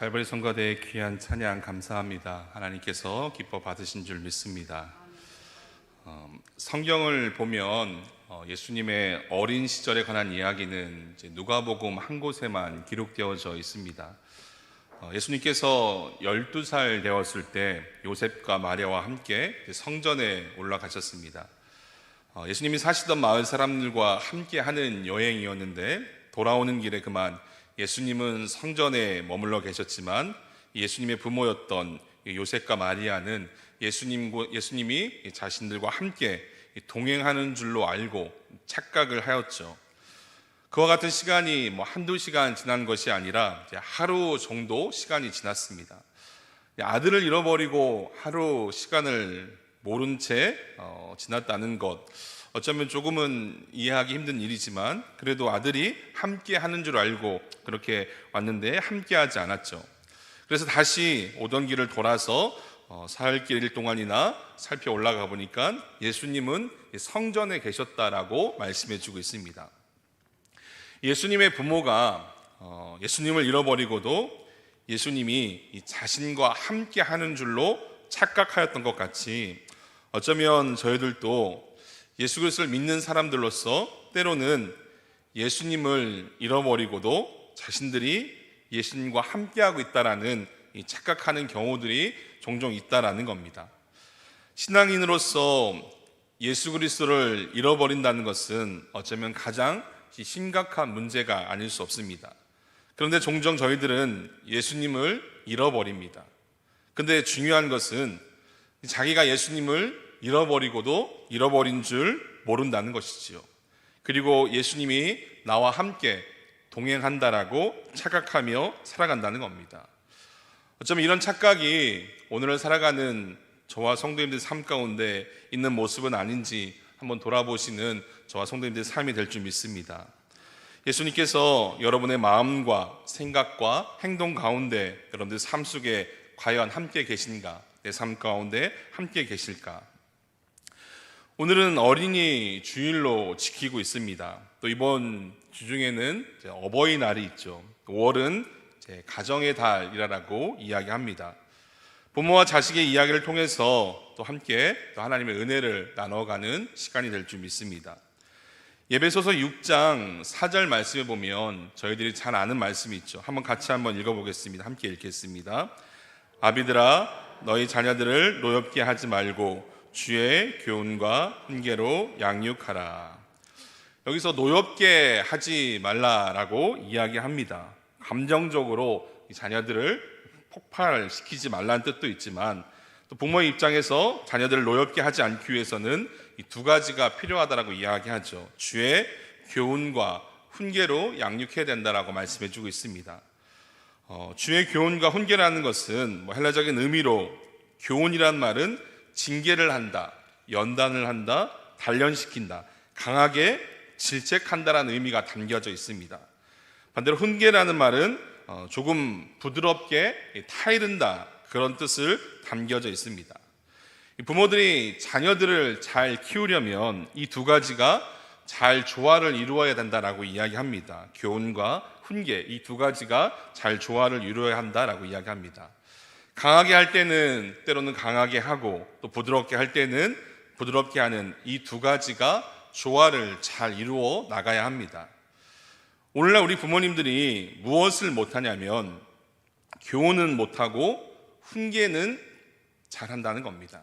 갈보리 성가대의 귀한 찬양 감사합니다. 하나님께서 기뻐 받으신 줄 믿습니다. 성경을 보면 예수님의 어린 시절에 관한 이야기는 누가복음 한 곳에만 기록되어져 있습니다. 예수님께서 12살 되었을 때 요셉과 마리아와 함께 성전에 올라가셨습니다. 예수님이 사시던 마을 사람들과 함께 하는 여행이었는데 돌아오는 길에 그만 예수님은 성전에 머물러 계셨지만 예수님의 부모였던 요셉과 마리아는 예수님이 자신들과 함께 동행하는 줄로 알고 착각을 하였죠. 그와 같은 시간이 한두 시간 지난 것이 아니라 하루 정도 시간이 지났습니다. 아들을 잃어버리고 하루 시간을 모른 채 지났다는 것, 어쩌면 조금은 이해하기 힘든 일이지만 그래도 아들이 함께 하는 줄 알고 그렇게 왔는데 함께 하지 않았죠. 그래서 다시 오던 길을 돌아서 사흘길 동안이나 살펴 올라가 보니까 예수님은 성전에 계셨다라고 말씀해 주고 있습니다. 예수님의 부모가 예수님을 잃어버리고도 예수님이 자신과 함께 하는 줄로 착각하였던 것 같이 어쩌면 저희들도 예수 그리스도를 믿는 사람들로서 때로는 예수님을 잃어버리고도 자신들이 예수님과 함께하고 있다라는 착각하는 경우들이 종종 있다라는 겁니다. 신앙인으로서 예수 그리스도를 잃어버린다는 것은 어쩌면 가장 심각한 문제가 아닐 수 없습니다. 그런데 종종 저희들은 예수님을 잃어버립니다. 그런데 중요한 것은 자기가 예수님을 잃어버리고도 잃어버린 줄 모른다는 것이지요. 그리고 예수님이 나와 함께 동행한다라고 착각하며 살아간다는 겁니다. 어쩌면 이런 착각이 오늘을 살아가는 저와 성도님들 삶 가운데 있는 모습은 아닌지 한번 돌아보시는 저와 성도님들의 삶이 될 줄 믿습니다. 예수님께서 여러분의 마음과 생각과 행동 가운데 여러분들 삶 속에 과연 함께 계신가? 내 삶 가운데 함께 계실까? 오늘은 어린이 주일로 지키고 있습니다. 또 이번 주 중에는 어버이날이 있죠. 5월은 가정의 달이라고 이야기합니다. 부모와 자식의 이야기를 통해서 또 함께 또 하나님의 은혜를 나눠가는 시간이 될 줄 믿습니다. 예배소서 6장 4절 말씀에 보면 저희들이 잘 아는 말씀이 있죠. 같이 한번 읽어보겠습니다. 함께 읽겠습니다. 아비들아 너희 자녀들을 노엽게 하지 말고 주의 교훈과 훈계로 양육하라. 여기서 노엽게 하지 말라라고 이야기합니다. 감정적으로 자녀들을 폭발시키지 말라는 뜻도 있지만 또 부모의 입장에서 자녀들을 노엽게 하지 않기 위해서는 이 두 가지가 필요하다라고 이야기하죠. 주의 교훈과 훈계로 양육해야 된다라고 말씀해 주고 있습니다. 주의 교훈과 훈계라는 것은 헬라적인 의미로 교훈이란 말은 징계를 한다, 연단을 한다, 단련시킨다, 강하게 질책한다라는 의미가 담겨져 있습니다. 반대로 훈계라는 말은 조금 부드럽게 타이른다, 그런 뜻을 담겨져 있습니다. 부모들이 자녀들을 잘 키우려면 이 두 가지가 잘 조화를 이루어야 된다라고 이야기합니다. 교훈과 훈계, 이 두 가지가 잘 조화를 이루어야 한다라고 이야기합니다. 강하게 할 때는 때로는 강하게 하고 또 부드럽게 할 때는 부드럽게 하는 이 두 가지가 조화를 잘 이루어 나가야 합니다. 오늘날 우리 부모님들이 무엇을 못하냐면 교훈은 못하고 훈계는 잘한다는 겁니다.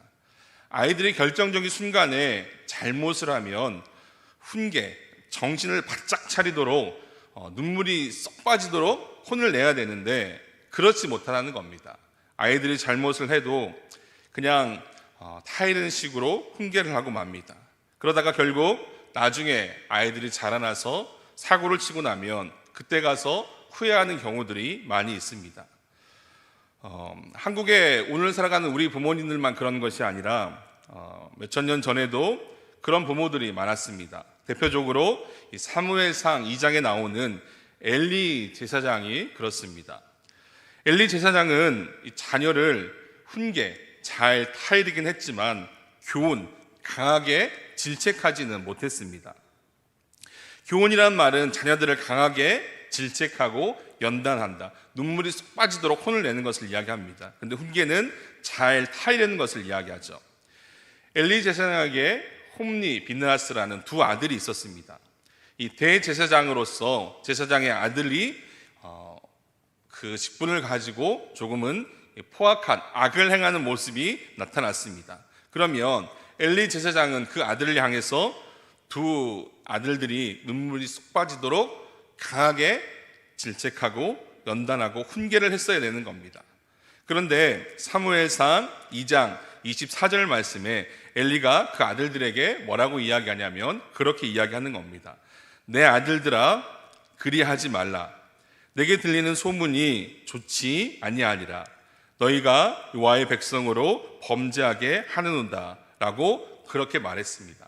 아이들이 결정적인 순간에 잘못을 하면 훈계, 정신을 바짝 차리도록 눈물이 쏙 빠지도록 혼을 내야 되는데 그렇지 못하다는 겁니다. 아이들이 잘못을 해도 그냥 타이른 식으로 훈계를 하고 맙니다. 그러다가 결국 나중에 아이들이 자라나서 사고를 치고 나면 그때 가서 후회하는 경우들이 많이 있습니다. 한국에 오늘 살아가는 우리 부모님들만 그런 것이 아니라 몇천 년 전에도 그런 부모들이 많았습니다. 대표적으로 이 사무엘상 2장에 나오는 엘리 제사장이 그렇습니다. 엘리 제사장은 이 자녀를 훈계, 잘 타이르긴 했지만 교훈, 강하게 질책하지는 못했습니다. 교훈이란 말은 자녀들을 강하게 질책하고 연단한다. 눈물이 쏙 빠지도록 혼을 내는 것을 이야기합니다. 그런데 훈계는 잘 타이르는 것을 이야기하죠. 엘리 제사장에게 홈리, 비느하스라는 두 아들이 있었습니다. 이 대제사장으로서 제사장의 아들이 그 직분을 가지고 조금은 포악한 악을 행하는 모습이 나타났습니다. 그러면 엘리 제사장은 그 아들을 향해서 두 아들들이 눈물이 쏙 빠지도록 강하게 질책하고 연단하고 훈계를 했어야 되는 겁니다. 그런데 사무엘상 2장 24절 말씀에 엘리가 그 아들들에게 뭐라고 이야기하냐면 그렇게 이야기하는 겁니다. 내 아들들아, 그리하지 말라. 내게 들리는 소문이 좋지 아니하리라. 너희가 여호와의 백성으로 범죄하게 하느노다 라고 그렇게 말했습니다.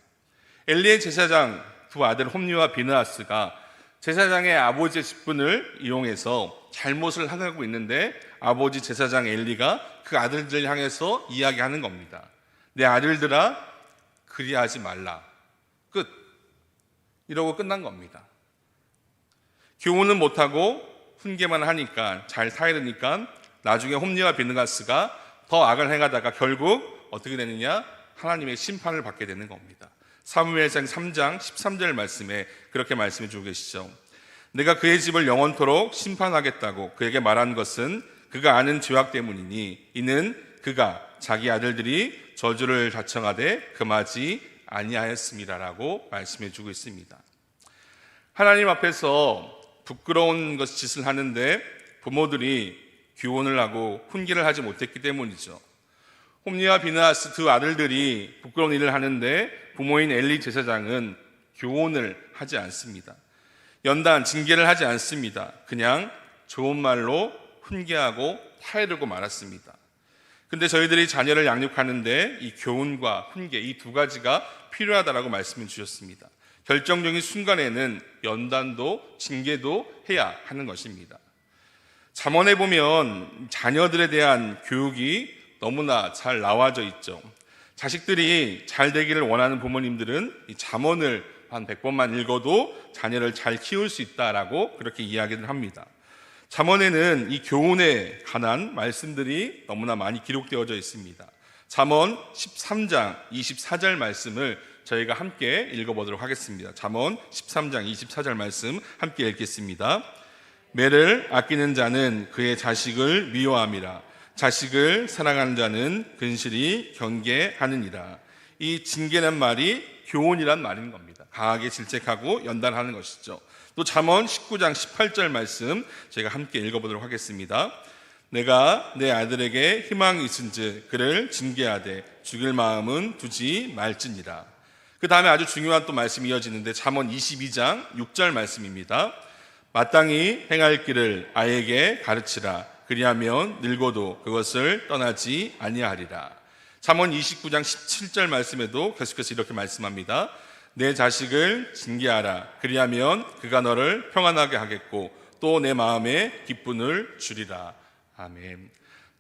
엘리의 제사장 두 아들 홈리와 비느하스가 제사장의 아버지의 직분을 이용해서 잘못을 하고 있는데 아버지 제사장 엘리가 그 아들들 향해서 이야기하는 겁니다. 내 아들들아, 그리하지 말라. 끝. 이러고 끝난 겁니다. 교훈은 못하고 훈계만 하니까, 잘 타이르니까 나중에 홈리와 비느하스가 더 악을 행하다가 결국 어떻게 되느냐? 하나님의 심판을 받게 되는 겁니다. 사무엘상 3장 13절 말씀에 그렇게 말씀해 주고 계시죠. 내가 그의 집을 영원토록 심판하겠다고 그에게 말한 것은 그가 아는 죄악 때문이니 이는 그가 자기 아들들이 저주를 자청하되 금하지 아니하였음이라라고 말씀해 주고 있습니다. 하나님 앞에서 부끄러운 짓을 하는데 부모들이 교훈을 하고 훈계를 하지 못했기 때문이죠. 홈리와 비느하스 두 아들들이 부끄러운 일을 하는데 부모인 엘리 제사장은 교훈을 하지 않습니다. 연단, 징계를 하지 않습니다. 그냥 좋은 말로 훈계하고 타이르고 말았습니다. 근데 저희들이 자녀를 양육하는데 이 교훈과 훈계, 이 두 가지가 필요하다라고 말씀을 주셨습니다. 결정적인 순간에는 연단도 징계도 해야 하는 것입니다. 잠언에 보면 자녀들에 대한 교육이 너무나 잘 나와져 있죠. 자식들이 잘 되기를 원하는 부모님들은 이 잠언을 한 100번만 읽어도 자녀를 잘 키울 수 있다라고 그렇게 이야기를 합니다. 잠언에는 이 교훈에 관한 말씀들이 너무나 많이 기록되어져 있습니다. 잠언 13장 24절 말씀을 저희가 함께 읽어보도록 하겠습니다. 잠언 13장 24절 말씀 함께 읽겠습니다. 매를 아끼는 자는 그의 자식을 미워함이라. 자식을 사랑하는 자는 근실히 경계하느니라. 이 징계란 말이 교훈이란 말인 겁니다. 강하게 질책하고 연단하는 것이죠. 또 잠언 19장 18절 말씀 제가 함께 읽어보도록 하겠습니다. 내가 내 아들에게 희망이 있은즉 그를 징계하되 죽일 마음은 두지 말지니라. 그 다음에 아주 중요한 또 말씀이 이어지는데 잠언 22장 6절 말씀입니다. 마땅히 행할 길을 아이에게 가르치라. 그리하면 늙어도 그것을 떠나지 아니하리라. 잠언 29장 17절 말씀에도 계속해서 이렇게 말씀합니다. 내 자식을 징계하라. 그리하면 그가 너를 평안하게 하겠고 또 내 마음에 기쁨을 주리라. 아멘.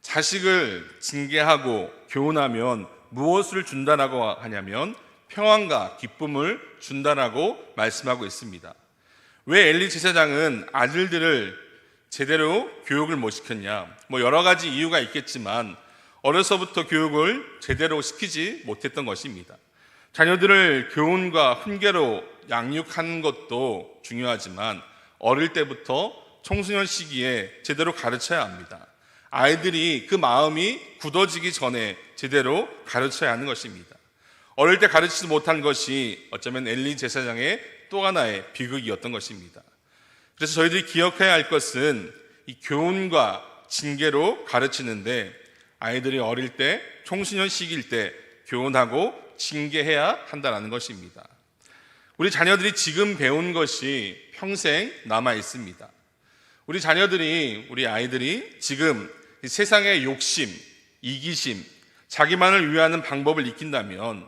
자식을 징계하고 교훈하면 무엇을 준다라고 하냐면 평안과 기쁨을 준다라고 말씀하고 있습니다. 왜 엘리 제사장은 아들들을 제대로 교육을 못 시켰냐? 여러 가지 이유가 있겠지만 어려서부터 교육을 제대로 시키지 못했던 것입니다. 자녀들을 교훈과 훈계로 양육하는 것도 중요하지만 어릴 때부터 청소년 시기에 제대로 가르쳐야 합니다. 아이들이 그 마음이 굳어지기 전에 제대로 가르쳐야 하는 것입니다. 어릴 때 가르치지 못한 것이 어쩌면 엘리 제사장의 또 하나의 비극이었던 것입니다. 그래서 저희들이 기억해야 할 것은 이 교훈과 징계로 가르치는데 아이들이 어릴 때, 청소년 시기일 때 교훈하고 징계해야 한다는 것입니다. 우리 자녀들이 지금 배운 것이 평생 남아 있습니다. 우리 자녀들이, 우리 아이들이 지금 이 세상의 욕심, 이기심, 자기만을 위하는 방법을 익힌다면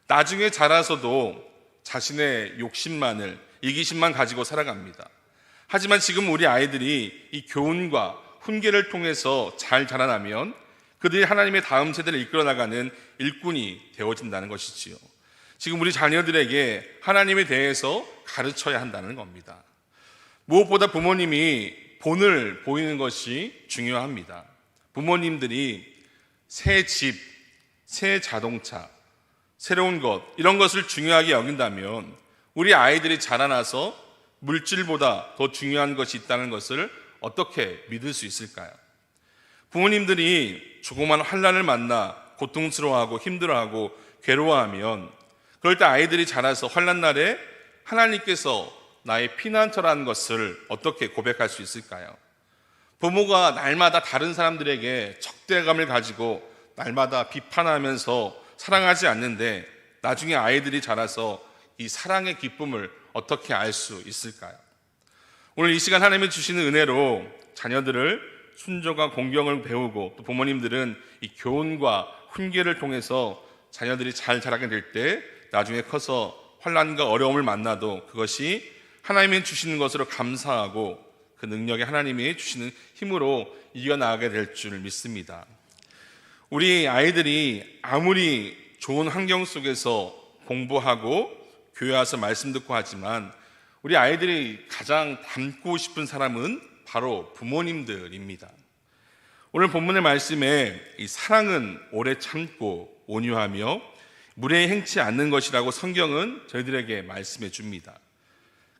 나중에 자라서도 자신의 욕심만을, 이기심만 가지고 살아갑니다. 하지만 지금 우리 아이들이 이 교훈과 훈계를 통해서 잘 자라나면 그들이 하나님의 다음 세대를 이끌어 나가는 일꾼이 되어진다는 것이지요. 지금 우리 자녀들에게 하나님에 대해서 가르쳐야 한다는 겁니다. 무엇보다 부모님이 본을 보이는 것이 중요합니다. 부모님들이 새 집, 새 자동차, 새로운 것, 이런 것을 중요하게 여긴다면 우리 아이들이 자라나서 물질보다 더 중요한 것이 있다는 것을 어떻게 믿을 수 있을까요? 부모님들이 조그만 환난을 만나 고통스러워하고 힘들어하고 괴로워하면 그럴 때 아이들이 자라서 환난 날에 하나님께서 나의 피난처라는 것을 어떻게 고백할 수 있을까요? 부모가 날마다 다른 사람들에게 적대감을 가지고 날마다 비판하면서 사랑하지 않는데 나중에 아이들이 자라서 이 사랑의 기쁨을 어떻게 알 수 있을까요? 오늘 이 시간 하나님이 주시는 은혜로 자녀들을 순종과 공경을 배우고 또 부모님들은 이 교훈과 훈계를 통해서 자녀들이 잘 자라게 될 때 나중에 커서 환난과 어려움을 만나도 그것이 하나님이 주시는 것으로 감사하고 그 능력이 하나님이 주시는 힘으로 이겨나가게 될 줄 믿습니다. 우리 아이들이 아무리 좋은 환경 속에서 공부하고 교회 와서 말씀 듣고 하지만 우리 아이들이 가장 닮고 싶은 사람은 바로 부모님들입니다. 오늘 본문의 말씀에 이 사랑은 오래 참고 온유하며 무례히 행치 않는 것이라고 성경은 저희들에게 말씀해 줍니다.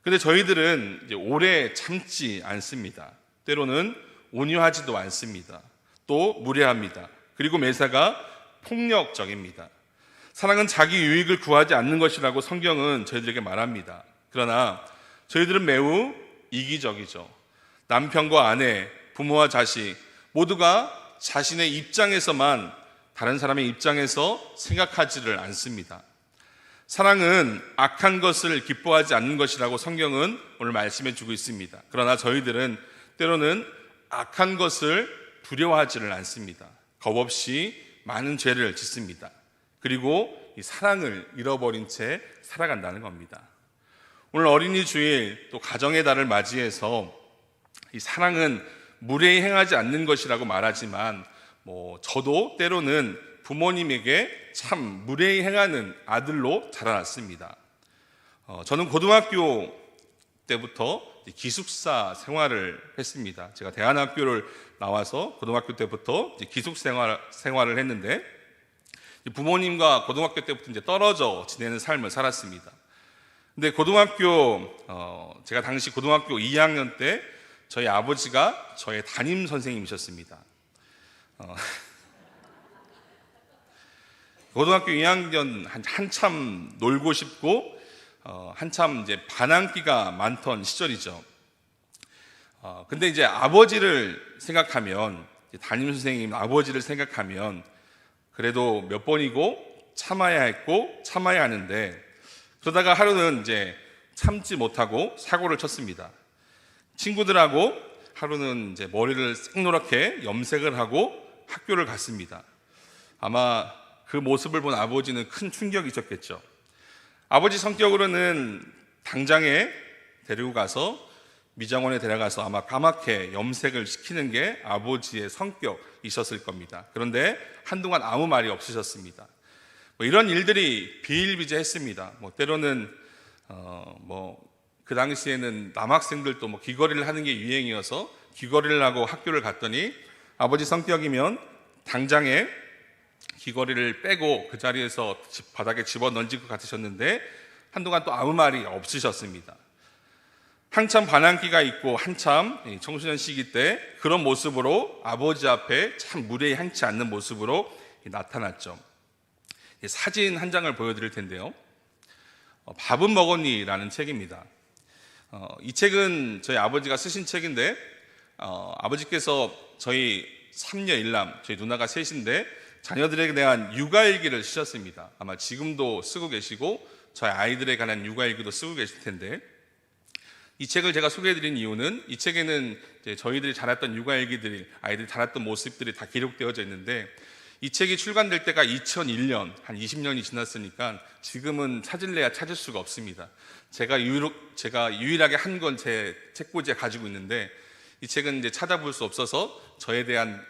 근데 저희들은 이제 오래 참지 않습니다. 때로는 온유하지도 않습니다. 또 무례합니다. 그리고 매사가 폭력적입니다. 사랑은 자기 유익을 구하지 않는 것이라고 성경은 저희들에게 말합니다. 그러나 저희들은 매우 이기적이죠. 남편과 아내, 부모와 자식 모두가 자신의 입장에서만 다른 사람의 입장에서 생각하지를 않습니다. 사랑은 악한 것을 기뻐하지 않는 것이라고 성경은 오늘 말씀해 주고 있습니다. 그러나 저희들은 때로는 악한 것을 두려워하지를 않습니다. 겁없이 많은 죄를 짓습니다. 그리고 이 사랑을 잃어버린 채 살아간다는 겁니다. 오늘 어린이 주일 또 가정의 달을 맞이해서 이 사랑은 무례히 행하지 않는 것이라고 말하지만 저도 때로는 부모님에게 참 무례히 행하는 아들로 자라났습니다. 저는 고등학교 때부터 기숙사 생활을 했습니다. 제가 대안학교를 나와서 고등학교 때부터 기숙생활을 했는데 부모님과 고등학교 때부터 이제 떨어져 지내는 삶을 살았습니다. 근데 제가 당시 고등학교 2학년 때 저희 아버지가 저의 담임 선생님이셨습니다. 고등학교 2학년 한참 놀고 싶고 한참 이제 반항기가 많던 시절이죠. 근데 이제 아버지를 생각하면 담임 선생님 아버지를 생각하면 그래도 몇 번이고 참아야 했고 참아야 하는데 그러다가 하루는 이제 참지 못하고 사고를 쳤습니다. 친구들하고 하루는 이제 머리를 쌩노랗게 염색을 하고 학교를 갔습니다. 아마 그 모습을 본 아버지는 큰 충격이 있었겠죠. 아버지 성격으로는 당장에 데리고 가서 미장원에 데려가서 아마 까맣게 염색을 시키는 게 아버지의 성격이셨을 겁니다. 그런데 한동안 아무 말이 없으셨습니다. 이런 일들이 비일비재했습니다. 때로는 그 당시에는 남학생들도 귀걸이를 하는 게 유행이어서 귀걸이를 하고 학교를 갔더니 아버지 성격이면 당장에 귀걸이를 빼고 그 자리에서 바닥에 집어던질 것 같으셨는데 한동안 또 아무 말이 없으셨습니다. 한참 반항기가 있고 한참 청소년 시기 때 그런 모습으로 아버지 앞에 참 무례히 행치 않는 모습으로 나타났죠. 사진 한 장을 보여드릴 텐데요. 밥은 먹었니라는 책입니다. 이 책은 저희 아버지가 쓰신 책인데 아버지께서 저희 3녀 1남 저희 누나가 셋인데 자녀들에 대한 육아일기를 쓰셨습니다. 아마 지금도 쓰고 계시고 저희 아이들에 관한 육아일기도 쓰고 계실 텐데 이 책을 제가 소개해드린 이유는 이 책에는 이제 저희들이 자랐던 육아일기들이 아이들이 자랐던 모습들이 다 기록되어져 있는데 이 책이 출간될 때가 2001년 한 20년이 지났으니까 지금은 찾을래야 찾을 수가 없습니다. 제가 유일하게 한 권 제 책꽂이에 가지고 있는데 이 책은 이제 찾아볼 수 없어서 저에 대한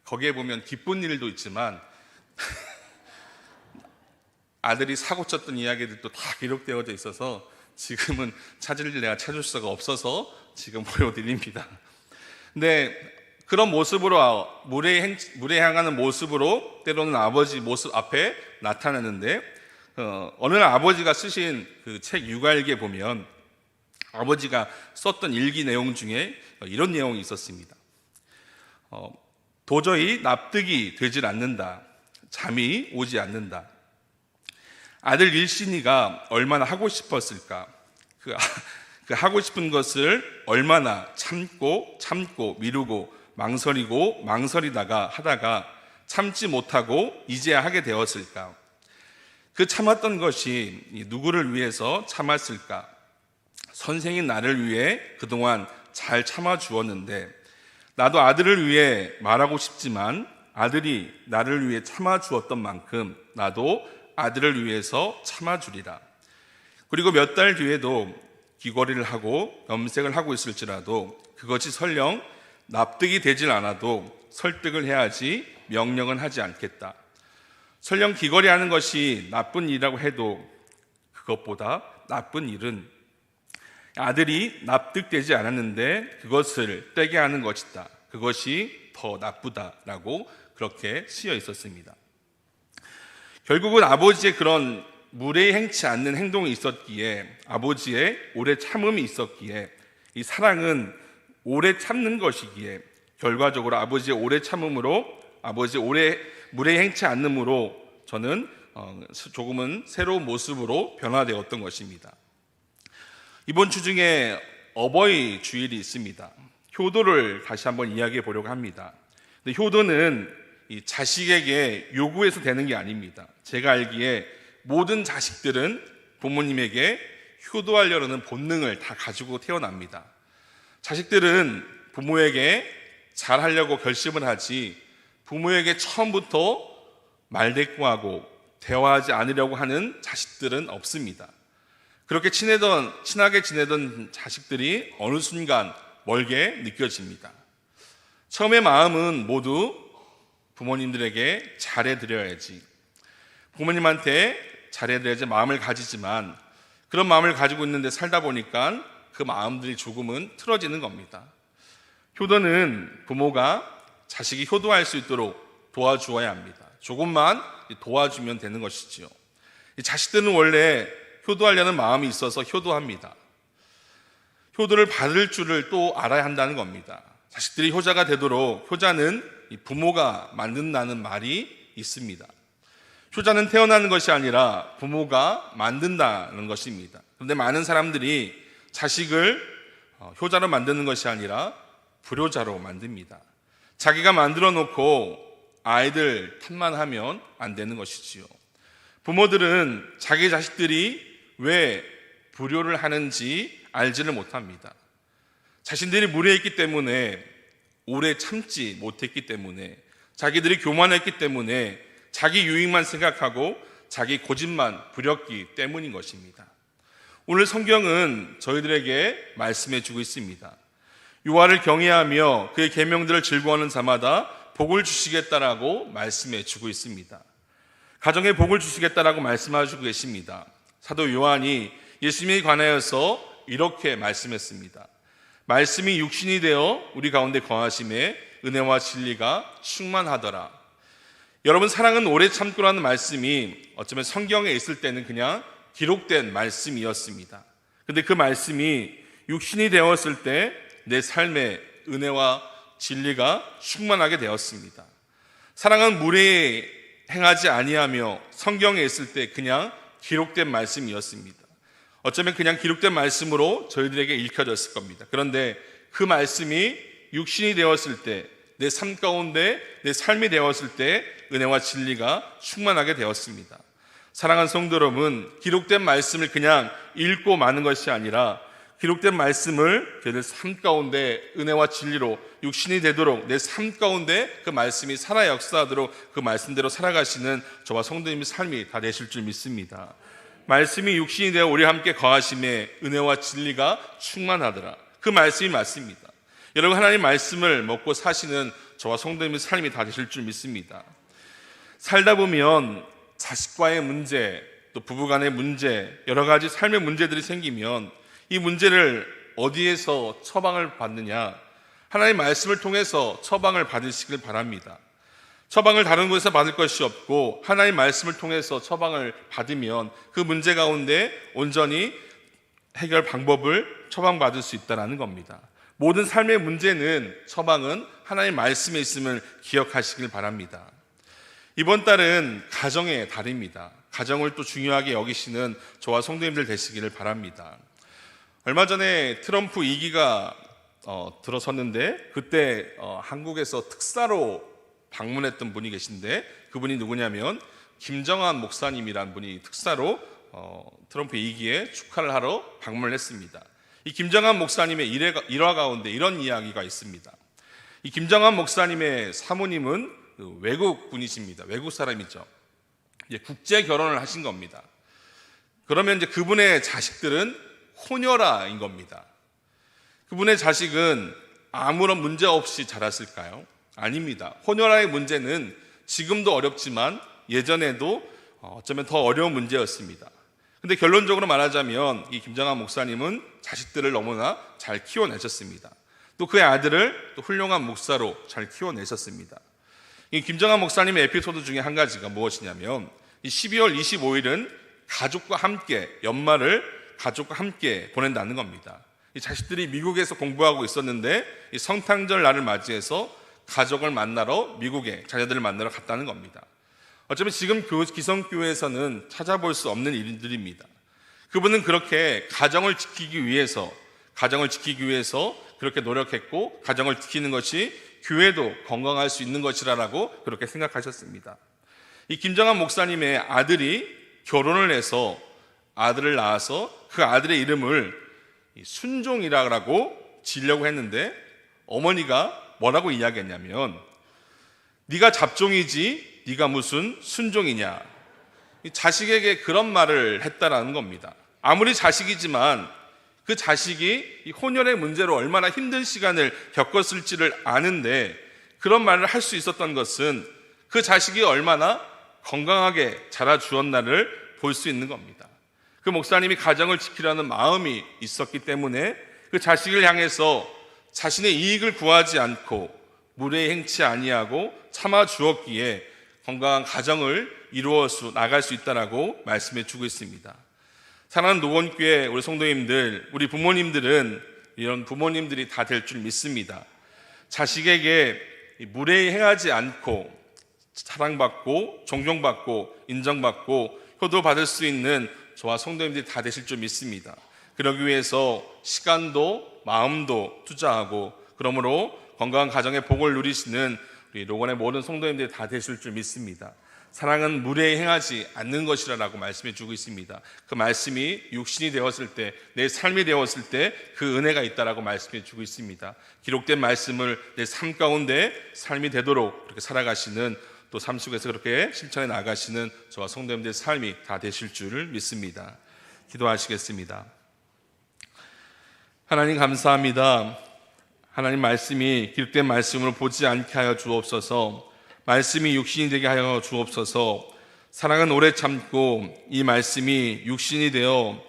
거기에 보면 기쁜 일도 있지만 아들이 사고 쳤던 이야기들도 다 기록되어져 있어서 지금은 찾을 수가 없어서 지금 보여드립니다. 근데 그런 모습으로 물에 향하는 모습으로 때로는 아버지 모습 앞에 나타나는데 어느 날 아버지가 쓰신 그 책 육아일기에 보면 아버지가 썼던 일기 내용 중에 이런 내용이 있었습니다. 도저히 납득이 되질 않는다. 잠이 오지 않는다. 아들 일신이가 얼마나 하고 싶었을까? 그 하고 싶은 것을 얼마나 참고 미루고 망설이다가 하다가 참지 못하고 이제야 하게 되었을까? 그 참았던 것이 누구를 위해서 참았을까? 선생인 나를 위해 그동안 잘 참아 주었는데 나도 아들을 위해 말하고 싶지만 아들이 나를 위해 참아 주었던 만큼 나도 아들을 위해서 참아 주리라. 그리고 몇 달 뒤에도 귀걸이를 하고 염색을 하고 있을지라도 그것이 설령 납득이 되질 않아도 설득을 해야지 명령은 하지 않겠다. 설령 귀걸이 하는 것이 나쁜 일이라고 해도 그것보다 나쁜 일은 아들이 납득되지 않았는데 그것을 떼게 하는 것이다. 그것이 더 나쁘다라고 그렇게 쓰여 있었습니다. 결국은 아버지의 그런 무례행치 않는 행동이 있었기에, 아버지의 오래 참음이 있었기에, 이 사랑은 오래 참는 것이기에 결과적으로 아버지의 오래 참음으로, 아버지의 오래 무례행치 않음으로 저는 조금은 새로운 모습으로 변화되었던 것입니다. 이번 주 중에 어버이 주일이 있습니다. 효도를 다시 한번 이야기해 보려고 합니다. 근데 효도는 이 자식에게 요구해서 되는 게 아닙니다. 제가 알기에 모든 자식들은 부모님에게 효도하려는 본능을 다 가지고 태어납니다. 자식들은 부모에게 잘하려고 결심을 하지 부모에게 처음부터 말대꾸하고 대화하지 않으려고 하는 자식들은 없습니다. 그렇게 친하게 지내던 자식들이 어느 순간 멀게 느껴집니다. 처음의 마음은 모두 부모님들에게 잘해드려야지, 부모님한테 잘해드려야지 마음을 가지지만 그런 마음을 가지고 있는데 살다 보니까 그 마음들이 조금은 틀어지는 겁니다. 효도는 부모가 자식이 효도할 수 있도록 도와주어야 합니다. 조금만 도와주면 되는 것이지요. 자식들은 원래 효도하려는 마음이 있어서 효도합니다. 효도를 받을 줄을 또 알아야 한다는 겁니다. 자식들이 효자가 되도록, 효자는 부모가 만든다는 말이 있습니다. 효자는 태어나는 것이 아니라 부모가 만든다는 것입니다. 그런데 많은 사람들이 자식을 효자로 만드는 것이 아니라 불효자로 만듭니다. 자기가 만들어 놓고 아이들 탓만 하면 안 되는 것이지요. 부모들은 자기 자식들이 왜 불효를 하는지 알지를 못합니다. 자신들이 무례했기 때문에, 오래 참지 못했기 때문에, 자기들이 교만했기 때문에 자기 유익만 생각하고 자기 고집만 부렸기 때문인 것입니다. 오늘 성경은 저희들에게 말씀해 주고 있습니다. 여호와를 경외하며 그의 계명들을 즐거워하는 자마다 복을 주시겠다라고 말씀해 주고 있습니다. 가정에 복을 주시겠다라고 말씀하시고 계십니다. 사도 요한이 예수님에 관하여서 이렇게 말씀했습니다. 말씀이 육신이 되어 우리 가운데 거하심에 은혜와 진리가 충만하더라. 여러분, 사랑은 오래 참고라는 말씀이 어쩌면 성경에 있을 때는 그냥 기록된 말씀이었습니다. 그런데 그 말씀이 육신이 되었을 때 내 삶에 은혜와 진리가 충만하게 되었습니다. 사랑은 무례 행하지 아니하며 성경에 있을 때 그냥 기록된 말씀이었습니다. 어쩌면 그냥 기록된 말씀으로 저희들에게 읽혀졌을 겁니다. 그런데 그 말씀이 육신이 되었을 때, 내 삶 가운데 내 삶이 되었을 때 은혜와 진리가 충만하게 되었습니다. 사랑하는 성도 여러분, 기록된 말씀을 그냥 읽고 마는 것이 아니라 기록된 말씀을 저희들 삶 가운데 은혜와 진리로 육신이 되도록 내 삶 가운데 그 말씀이 살아 역사하도록 그 말씀대로 살아가시는 저와 성도님의 삶이 다 되실 줄 믿습니다. 말씀이 육신이 되어 우리와 함께 거하심에 은혜와 진리가 충만하더라. 그 말씀이 맞습니다. 여러분, 하나님 말씀을 먹고 사시는 저와 성도님의 삶이 다 되실 줄 믿습니다. 살다 보면 자식과의 문제, 또 부부간의 문제, 여러 가지 삶의 문제들이 생기면 이 문제를 어디에서 처방을 받느냐? 하나님의 말씀을 통해서 처방을 받으시길 바랍니다. 처방을 다른 곳에서 받을 것이 없고 하나님의 말씀을 통해서 처방을 받으면 그 문제 가운데 온전히 해결 방법을 처방받을 수 있다는 겁니다. 모든 삶의 문제는 처방은 하나님의 말씀에 있음을 기억하시길 바랍니다. 이번 달은 가정의 달입니다. 가정을 또 중요하게 여기시는 저와 성도님들 되시기를 바랍니다. 얼마 전에 트럼프 2기가 들어섰는데 그때 한국에서 특사로 방문했던 분이 계신데 그분이 누구냐면 김정한 목사님이란 분이 특사로 트럼프 2기에 축하를 하러 방문을 했습니다. 이 김정한 목사님의 일화 가운데 이런 이야기가 있습니다. 이 김정한 목사님의 사모님은 외국 분이십니다. 외국 사람이죠. 이제 국제 결혼을 하신 겁니다. 그러면 이제 그분의 자식들은 호녀라인 겁니다. 그분의 자식은 아무런 문제 없이 자랐을까요? 아닙니다. 호녀라의 문제는 지금도 어렵지만 예전에도 어쩌면 더 어려운 문제였습니다. 근데 결론적으로 말하자면 이 김정한 목사님은 자식들을 너무나 잘 키워내셨습니다. 또 그의 아들을 또 훌륭한 목사로 잘 키워내셨습니다. 이 김정한 목사님의 에피소드 중에 한 가지가 무엇이냐면 이 12월 25일은 가족과 함께 연말을 가족과 함께 보낸다는 겁니다. 이 자식들이 미국에서 공부하고 있었는데 이 성탄절 날을 맞이해서 가족을 만나러 미국에 자녀들을 만나러 갔다는 겁니다. 어쩌면 지금 기성교회에서는 찾아볼 수 없는 일들입니다. 그분은 그렇게 가정을 지키기 위해서 그렇게 노력했고 가정을 지키는 것이 교회도 건강할 수 있는 것이라고 그렇게 생각하셨습니다. 이 김정한 목사님의 아들이 결혼을 해서 아들을 낳아서 그 아들의 이름을 순종이라고 지으려고 했는데 어머니가 뭐라고 이야기했냐면 네가 잡종이지 네가 무슨 순종이냐, 자식에게 그런 말을 했다라는 겁니다. 아무리 자식이지만 그 자식이 이 혼혈의 문제로 얼마나 힘든 시간을 겪었을지를 아는데 그런 말을 할 수 있었던 것은 그 자식이 얼마나 건강하게 자라주었나를 볼 수 있는 겁니다. 그 목사님이 가정을 지키려는 마음이 있었기 때문에 그 자식을 향해서 자신의 이익을 구하지 않고 무례히 행치 아니하고 참아 주었기에 건강한 가정을 이루어 나갈 수 있다라고 말씀해 주고 있습니다. 사랑하는 노원교회 우리 성도님들, 우리 부모님들은 이런 부모님들이 다 될 줄 믿습니다. 자식에게 무례히 행하지 않고 사랑받고 존경받고 인정받고 효도받을 수 있는 저와 성도님들이 다 되실 줄 믿습니다. 그러기 위해서 시간도 마음도 투자하고 그러므로 건강한 가정의 복을 누리시는 우리 로건의 모든 성도님들이 다 되실 줄 믿습니다. 사랑은 무례히 행하지 않는 것이라고 말씀해 주고 있습니다. 그 말씀이 육신이 되었을 때, 내 삶이 되었을 때 그 은혜가 있다라고 말씀해 주고 있습니다. 기록된 말씀을 내 삶 가운데 삶이 되도록 그렇게 살아가시는, 또 삶 속에서 그렇게 실천해 나가시는 저와 성도님들의 삶이 다 되실 줄 믿습니다. 기도하시겠습니다. 하나님 감사합니다. 하나님 말씀이 기록된 말씀으로 보지 않게 하여 주옵소서. 말씀이 육신이 되게 하여 주옵소서. 사랑은 오래 참고 이 말씀이 육신이 되어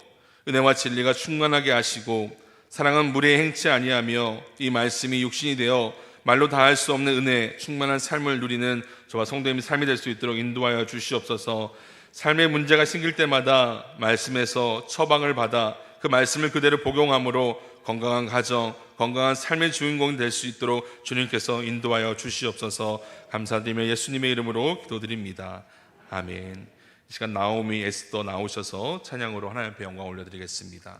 은혜와 진리가 충만하게 하시고, 사랑은 무례히 행치 아니하며 이 말씀이 육신이 되어 말로 다할 수 없는 은혜 충만한 삶을 누리는 저와 성도님의 삶이 될 수 있도록 인도하여 주시옵소서. 삶의 문제가 생길 때마다 말씀에서 처방을 받아 그 말씀을 그대로 복용함으로 건강한 가정, 건강한 삶의 주인공이 될 수 있도록 주님께서 인도하여 주시옵소서. 감사드리며 예수님의 이름으로 기도드립니다. 아멘. 이 시간 나오미, 에스더 나오셔서 찬양으로 하나님 앞에 영광 올려드리겠습니다.